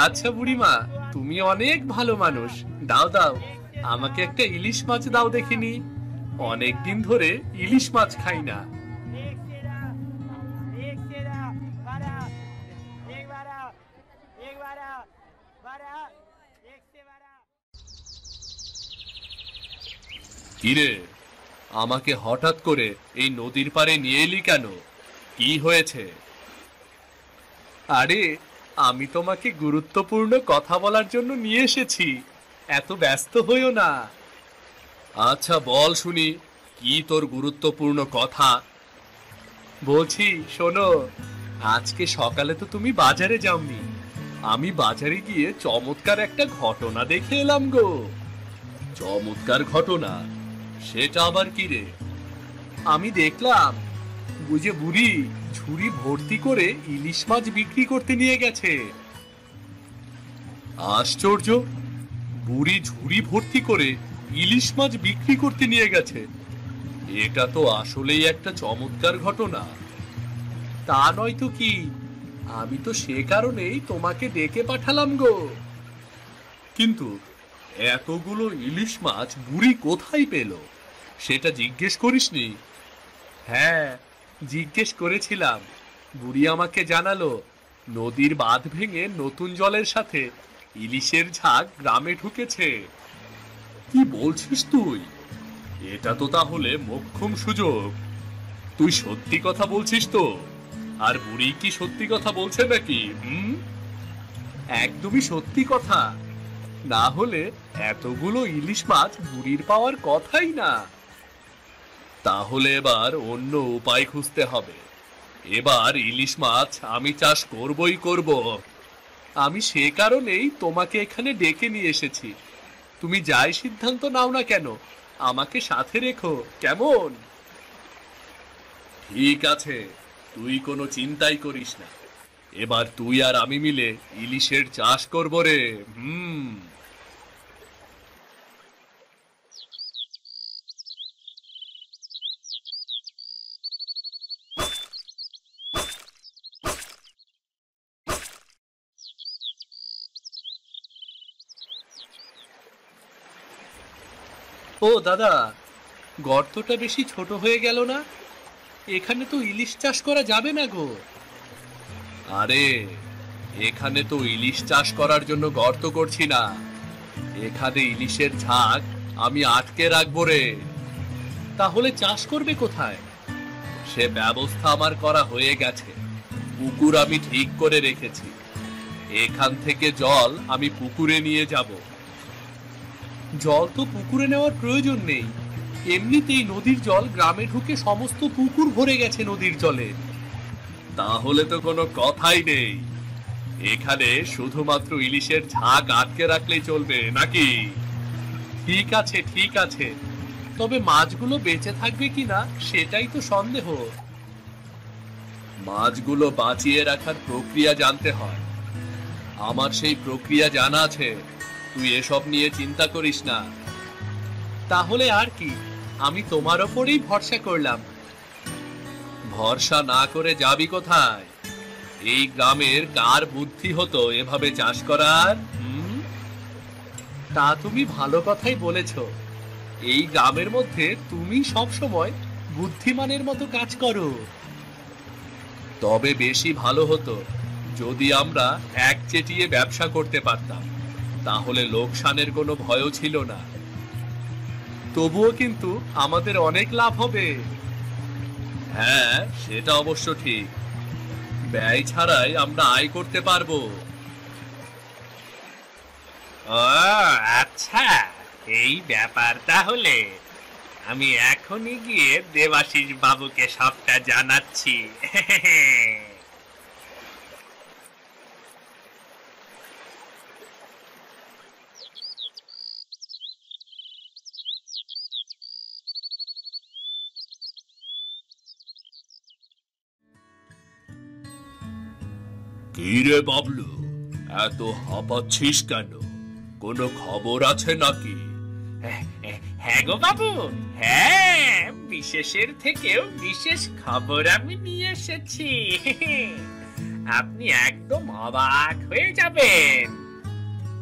আচ্ছা বুড়িমা, তুমি অনেক ভালো মানুষ। দাও দাও, আমাকে একটা ইলিশ মাছ দাও দেখিনি। অনেকদিন ধরে ইলিশ মাছ খাই না। কিরে, আমাকে হঠাৎ করে এই নদীর পাড়ে নিয়ে এলি কেন? কি হয়েছে? আরে, আমি তোমাকে গুরুত্বপূর্ণ কথা বলার জন্য নিয়ে এসেছি, এত ব্যস্ত হইও না। আচ্ছা বল শুনি, কি তোর গুরুত্বপূর্ণ কথা? বলছি শোনো, আজকে সকালে তো তুমি বাজারে যাওনি। আমি বাজারে গিয়ে চমৎকার একটা ঘটনা দেখে এলাম গো। চমৎকার ঘটনা? সেটা আবার কি রে? আমি দেখলাম বুঝে বুড়ি ঝুড়ি ভর্তি করে ইলিশ মাছ বিক্রি করতে নিয়ে গেছে। আশ্চর্য, বুড়ি ঝুড়ি ভর্তি করে ইলিশ মাছ বিক্রি করতে নিয়ে গেছে। এটা তো আসলেই একটা চমৎকার ঘটনা। তা নয় তো কি, আমি তো সে কারণেই তোমাকে ডেকে পাঠালাম গো। কিন্তু এতগুলো ইলিশ মাছ বুড়ি কোথায় পেল, সেটা জিজ্ঞেস করিসনি? হ্যাঁ, জিজ্ঞেস করেছিলাম। বুড়ি আমাকে জানালো নদীর বাঁধ ভেঙে নতুন জলের সাথে ইলিশের ঝাঁক গ্রামে ঢুকেছে। কি বলছিস তুই? এটা তো তাহলে মোক্ষম সুযোগ। তুই সত্যি কথা বলছিস তো? আর বুড়ি কি সত্যি কথা বলছে নাকি? একদমই সত্যি কথা, না হলে এতগুলো ইলিশ মাছ বুড়ির পাওয়ার কথাই না। তাহলে এবার অন্য উপায় খুঁজতে হবে। এবার ইলিশ মাছ আমি চাষ করবই করব। আমি সে কারণেই তোমাকে এখানে ডেকে নিয়ে এসেছি। তুমি যাই সিদ্ধান্ত নাও না কেন, আমাকে সাথে রেখো, কেমন? ঠিক আছে, তুই কোনো চিন্তাই করিস না। এবার তুই আর আমি মিলে ইলিশের চাষ করব রে। ও দাদা, গর্তটা বেশি ছোট হয়ে গেল না? এখানে তো ইলিশ চাষ করা যাবে না গো। আরে, এখানে তো ইলিশ চাষ করার জন্য গর্ত করছি না, এখানে ইলিশের ঝাঁক আমি আটকে রাখবো রে। তাহলে চাষ করবে কোথায়? সে ব্যবস্থা আমার করা হয়ে গেছে। পুকুর আমি ঠিক করে রেখেছি, এখান থেকে জল আমি পুকুরে নিয়ে যাব। জল তো পুকুরে নেওয়ার প্রয়োজন নেই, এমনিতেই নদীর জল গ্রামে ঢুকে সমস্ত পুকুর ভরে গেছে নদীর জলে। তাহলে তো কোনো কথাই নেই, এখানে শুধুমাত্র ইলিশের ঝাঁক আটকে রাখলেই চলবে নাকি? ঠিক আছে ঠিক আছে, তবে মাছগুলো বেঁচে থাকবে কিনা সেটাই তো সন্দেহ। মাছগুলো বাঁচিয়ে রাখার প্রক্রিয়া জানতে হয়, আমার সেই প্রক্রিয়া জানা আছে। তুই এসব নিয়ে চিন্তা করিস না। তাহলে আর কি, আমি তোমার ওপরেই ভরসা করলাম। ভরসা না করে যাবি কোথায়? এই গ্রামের কার বুদ্ধি হতো এভাবে চাষ করার? তা তুমি ভালো কথাই বলেছ। এই গ্রামের মধ্যে তুমি সব সময় বুদ্ধিমানের মতো কাজ করো। তবে বেশি ভালো হতো যদি আমরা একচেটিয়ে ব্যবসা করতে পারতাম, তাহলে লোকসানের কোনো ভয়ও ছিল না। তবুও কিন্তু আমাদের অনেক লাভ হবে। হ্যাঁ, সেটা অবশ্য ঠিক, ব্যয় ছাড়াই আমরা আয় করতে পারবো। ও আচ্ছা, এই ব্যাপার তাহলে। আমি এখনই গিয়ে দেবাশিস বাবুকে সবটা জানাচ্ছি। কি রে বাবলু, এত হাঁপাচ্ছিস কেন? কোনো খবর আছে নাকি? হ্যাঁ গো বাবু, হ্যাঁ, বিশেষের থেকেও বিশেষ খবর আমি নিয়ে এসেছি। আপনি একদম অবাক হয়ে যাবেন।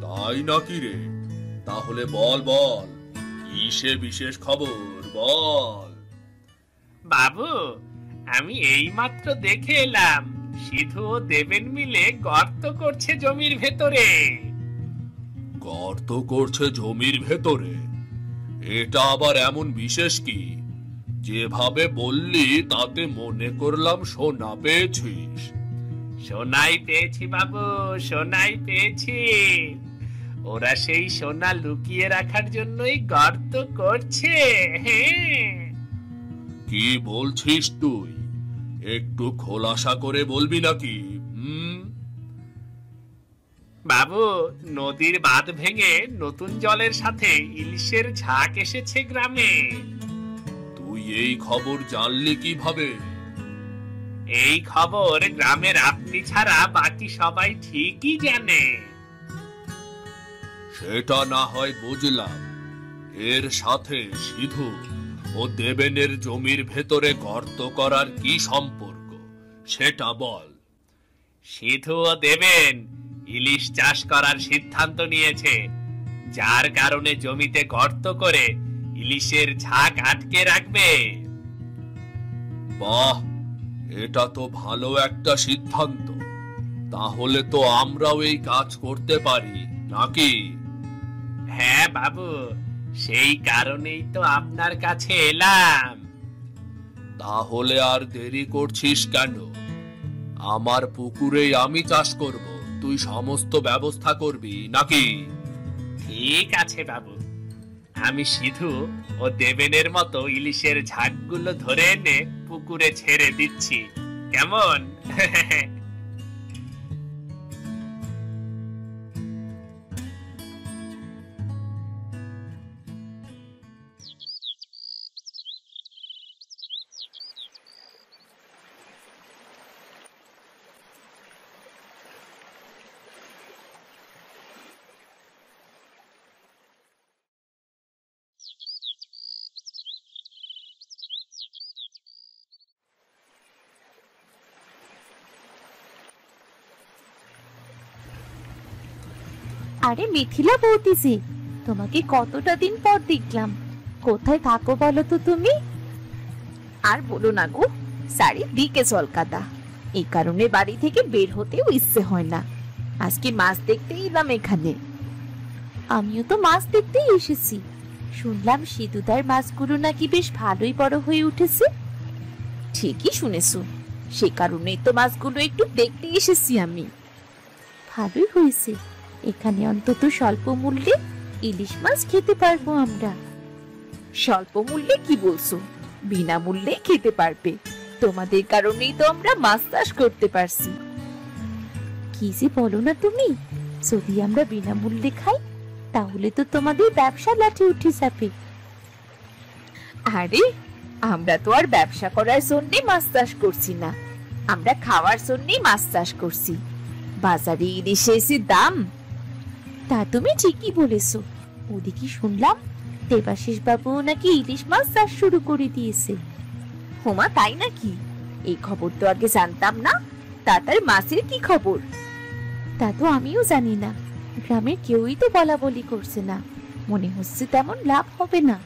তাই নাকি রে? তাহলে বল বল, কি সে বিশেষ খবর, বল। বাবু, আমি এইমাত্র দেখে এলাম সিধু ও দেবেন মিলে গর্ত করছে জমির ভেতরে। গর্ত করছে জমির ভেতরে? এটা আবার এমন বিশেষ কি? যেভাবে বললি তাতে মনে করলাম সোনা পেয়েছিস। সোনাই পেয়েছি বাবু, সোনাই পেয়েছি। ওরা সেই সোনা লুকিয়ে রাখার জন্যই গর্ত করছে। হ্যাঁ, কি বলছিস তুই? একটু খোলাসা করে বলবি নাকি? বাবু, নদীর বাঁধ ভেঙে নতুন জলের সাথে ইলিশের ঝাঁক এসেছে গ্রামে। তুই এই খবর জানলি কিভাবে? এই খবর গ্রামের আপনি ছাড়া বাকি সবাই ঠিকই জানে। সেটা না হয় বুঝলাম, এর সাথে সিধু ও দেবেনের জমির ভেতরে গর্ত করার কি সম্পর্ক সেটা বল। সিধু ও দেবেন ইলিশ চাষ করার সিদ্ধান্ত নিয়েছে, যার কারণে জমিতে গর্ত করে ইলিশের ঝাঁক আটকে রাখবে। বাহ, এটা তো ভালো একটা সিদ্ধান্ত। তাহলে তো আমরাও এই কাজ করতে পারি নাকি? হ্যাঁ বাবু, সেই কারণেই তো আপনার কাছে এলাম। তাহলে আর দেরি করছিস কেন? আমার পুকুরেই আমি চাষ করব, তুই সমস্ত ব্যবস্থা করবি নাকি? ঠিক আছে বাবু, আমি সিধু ও দেবেনের মতো ইলিশের ঝাঁকগুলো ধরে এনে পুকুরে ছেড়ে দিচ্ছি, কেমন? আরে মিথিলা বৌদি যে, তোমাকে কতটা দিন পর দেখলাম। কোথায় থাকো বলো তো তুমি? আর বলো না গো, চারিদিকে জলকাদা, এই কারণে বাড়ি থেকে বের হতেও ইচ্ছে হয় না। আজকে মাছ দেখতে এলাম এখানে। আমিও তো মাছ দেখতেই এসেছি। শুনলাম সিধুদার মাছগুলো নাকি বেশ ভালোই বড় হয়ে উঠেছে। ঠিকই শুনেছো, সে কারণেই তো মাছগুলো একটু দেখতে এসেছি আমি। ভালোই হয়েছে, এখানে অন্তত স্বল্প মূল্যে ইলিশ মাছ খেতে পারবো আমরা। স্বল্প মূল্যে কি বলছো? বিনামূল্যে খেতে পারবে। তোমাদের কারণেই তো আমরা মাছ চাষ করতে পারছি। কি যে বলো না তুমি! যদি আমরা বিনামূল্যে খাই তাহলে তো তোমাদের ব্যবসা লাঠি উঠে যাবে। আরে, আমরা তো আর ব্যবসা করার জন্য মাছ চাষ করছি না, আমরা খাওয়ার জন্যই মাছ চাষ করছি। বাজারে ইলিশে এসে দাম। তা তুমি ঠিকই বলেছো। ওদিকে শুনলাম দেবাশিস বাবু নাকি ইলিশ মাছ চাষ শুরু করে দিয়েছে। হোমা, তাই নাকি? এই খবর তো আগে জানতাম না। তার মাছের কি খবর? তা তো আমিও জানি না, গ্রামের কেউই তো বলা বলি করছে না। মনে হচ্ছে তেমন লাভ হবে না।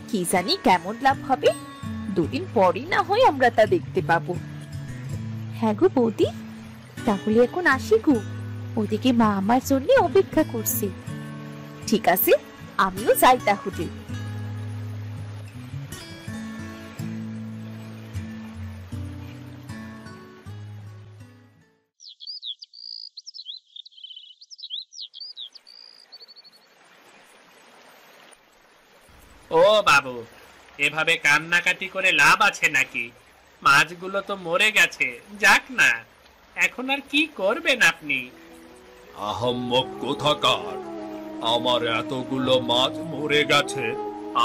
কি জানি কেমন লাভ হবে, দুদিন পরই না হয় আমরা তা দেখতে পাবো। হ্যাঁ গো বৌদি, তাহলে এখন আসি গো। ওদিকে মা আমার জন্য অপেক্ষা করছে। ঠিক আছে, আমিও যাই তাহলে। ও বাবু, এভাবে কান্নাকাটি করে লাভ আছে নাকি? মাছগুলো তো মরে গেছে, যাক না। এখন আর কি করবেন আপনি? আহাম্মক কোথাকার! আমার এতগুলো মাছ মরে গেছে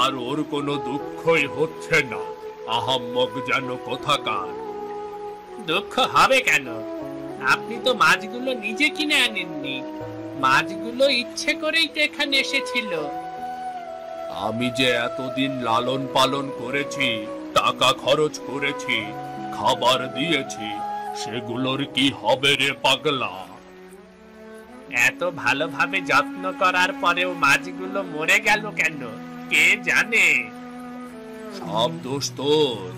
আর ওর কোনো দুঃখই হচ্ছে না। আহাম্মক যেন কোথাকার! দুঃখ হবে কেন? আপনি তো মাছগুলো নিজে কিনে আনেননি, মাছগুলো ইচ্ছে করেই তো এখানে এসেছিল। আমি যে এতদিন লালন পালন করেছি, টাকা খরচ করেছি, খাবার দিয়েছি, সেগুলোর কি হবে রে পাগলা? এত ভালোভাবে যত্ন করার পরেও মাছগুলো মরে গেল কেন কে জানে? সব দোষ তোর।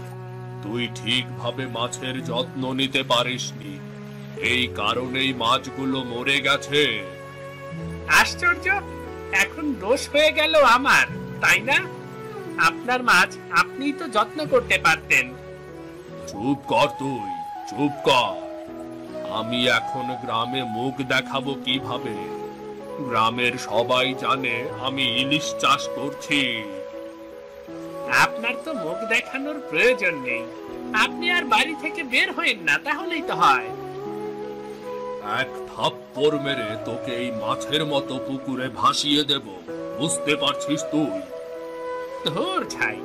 তুই ঠিকভাবে মাছের যত্ন নিতে পারিসনি, এই কারণেই মাছগুলো মরে গেছে। আশ্চর্য, এখন দোষ হয়ে গেল আমার, তাই না? আপনার মাছ আপনিই তো যত্ন করতে পারতেন। চুপ কর তুই, চুপ কর। আমি এখন গ্রামে মুখ দেখাবো কিভাবে? গ্রামের সবাই জানে আমি ইলিশ চাষ করছি। আপনার তো মুখ দেখানোর প্রয়োজন নেই, আপনি আর বাড়ি থেকে বের হয়েন না, তাহলেই তো হয়। এক থাপ্পড় মেরে তোকে এই মাছের মতো পুকুরে ভাসিয়ে দেব, বুঝতে পারছিস তুই? ধুর ছাই,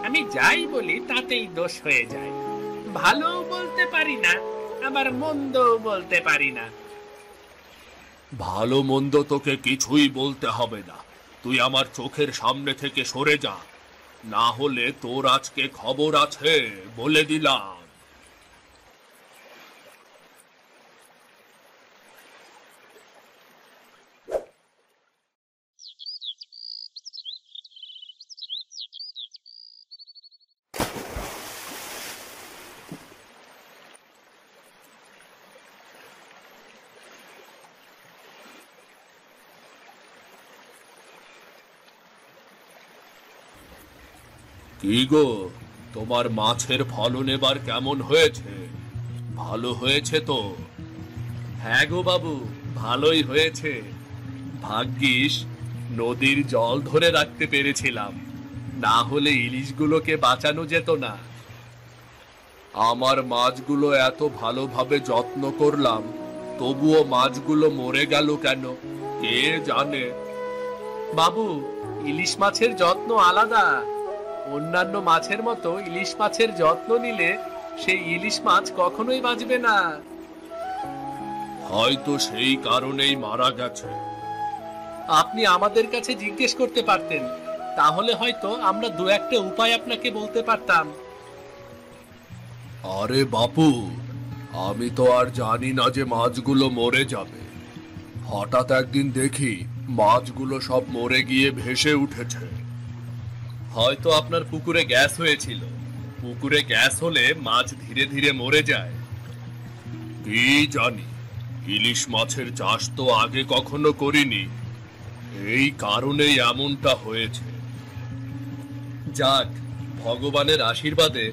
আমি যাই বলি তাতেই দোষ হয়ে যায়। ভালো বলতে পারি না, আবার মন্দও বলতে পারি না। ভালো মন্দ তোকে কিছুই বলতে হবে না, তুই আমার চোখের সামনে থেকে সরে যা, না হলে তোর আজকে খবর আছে, বলে দিলাম। কি গো, তোমার মাছের ফলন এবার কেমন হয়েছে? ভালো হয়েছে তো? হ্যাঁ গো বাবু, ভালোই হয়েছে। ভাগ্যিস নদীর জল ধরে রাখতে পেরেছিলাম, না হলে ইলিশগুলোকে বাঁচানো যেত না। আমার মাছগুলো এত ভালোভাবে যত্ন করলাম, তবুও মাছগুলো মরে গেল কেন কে জানে? বাবু, ইলিশ মাছের যত্ন আলাদা। অন্যান্য মাছের মতো ইলিশ মাছের যত্ন নিলে সেই ইলিশ মাছ কখনোই বাঁচবে না। হয়তো সেই কারণেই মারা গেছে। আপনি আমাদের কাছে জিজ্ঞেস করতে পারতেন, তাহলে হয়তো আমরা দু একটা উপায় আপনাকে বলতে পারতাম। আরে বাপু, আমি তো আর জানি না যে মাছগুলো মরে যাবে। হঠাৎ একদিন দেখি মাছগুলো সব মরে গিয়ে ভেসে উঠেছে। হয়তো আপনার পুকুরে গ্যাস হয়েছিল। পুকুরে গ্যাস হলে মাছ ধীরে ধীরে মরে যায়। কি জানি, ইলিশ মাছের চাষ তো আগে কখনো করিনি, এই কারণেই এমনটা হয়েছে। যাক, ভগবানের আশীর্বাদে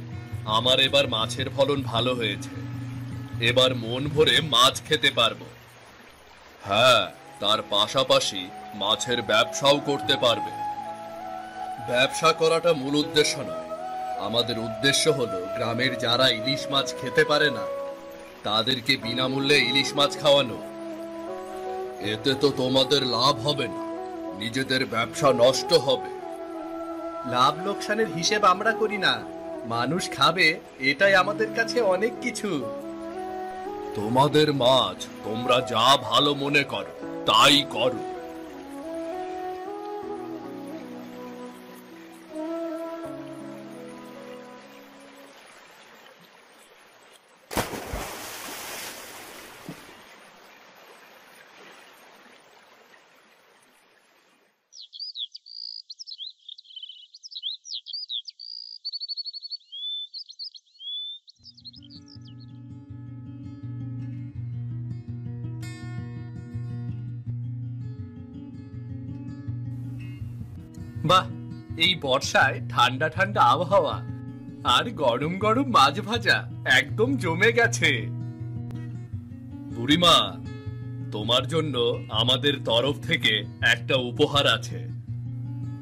আমার এবার মাছের ফলন ভালো হয়েছে। এবার মন ভরে মাছ খেতে পারবো। হ্যাঁ, তার পাশাপাশি মাছের ব্যবসাও করতে পারবে। ব্যবসা করাটা মূল উদ্দেশ্য নয়, আমাদের উদ্দেশ্য হলো গ্রামের যারা ইলিশ মাছ খেতে পারে না তাদেরকে বিনামূল্যে ইলিশ মাছ খাওয়ানো। এতে তো তোমাদের লাভ হবে না, নিজেদের ব্যবসা নষ্ট হবে। লাভ লোকসানের হিসেব আমরা করি না, মানুষ খাবে এটাই আমাদের কাছে অনেক কিছু। তোমাদের মাছ তোমরা যা ভালো মনে করো তাই করো। বাহ, এই বর্ষায় ঠান্ডা ঠান্ডা আবহাওয়া আর গরম গরম মাছ ভাজা একদম জমে গেছে। বুড়িমা, তোমার জন্য আমাদের তরফ থেকে একটা উপহার আছে।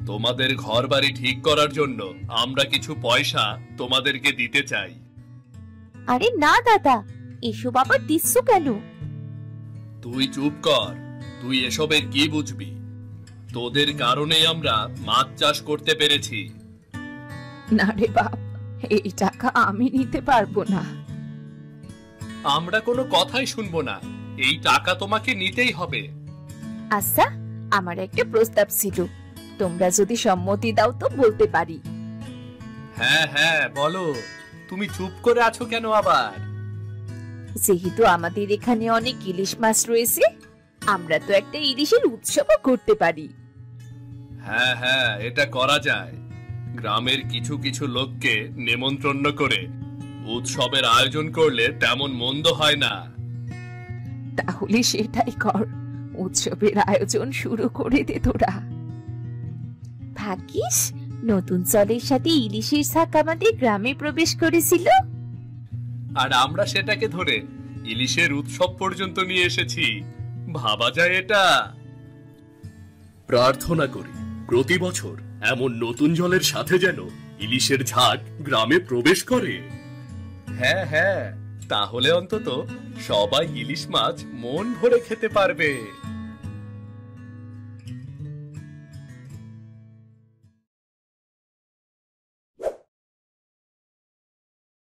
তোমাদের ঘর বাড়ি ঠিক করার জন্য আমরা কিছু পয়সা তোমাদেরকে দিতে চাই। আরে না দাদা, এসব আবার দিচ্ছ কেন? তুই চুপ কর, তুই এসবের কি বুঝবি? তোদের কারণেই আমরা মাছ চাষ করতে পেরেছি। না রে বাপ, এই টাকা আমি নিতে পারবো না। আমরা কোনো কথাই শুনবো না, এই টাকা তোমাকে নিতেই হবে। আচ্ছা, আমার একটা প্রস্তাব ছিল, তোমরা যদি সম্মতি দাও তো বলতে পারি। হ্যাঁ হ্যাঁ বলো, তুমি চুপ করে আছো কেন আবার? যেহেতু আমাদের এখানে অনেক ইলিশ মাছ রয়েছে, আমরা তো একটা ইলিশের উৎসবও করতে পারি। হ্যাঁ হ্যাঁ, এটা করা যায়। গ্রামের কিছু কিছু লোককে নেমন্ত্রণ করে উৎসবের আয়োজন করলে তেমন মন্দ হয় না। তাহলে সেটাই কর, উৎসবের আয়োজন শুরু করে দে তোরা। ভাগ্যিস নতুন চলের সাথে ইলিশের শাক আমাদের গ্রামে প্রবেশ করেছিল। আর আমরা সেটাকে ধরে ইলিশের উৎসব পর্যন্ত নিয়ে এসেছি, ভাবা যায় এটা? প্রার্থনা করি প্রতি বছর এমন নতুন জলের সাথে যেন ইলিশের ঝাঁক গ্রামে প্রবেশ করে। হ্যাঁ হ্যাঁ, তাহলে অন্তত সবাই ইলিশ মাছ মন ভরে খেতে পারবে।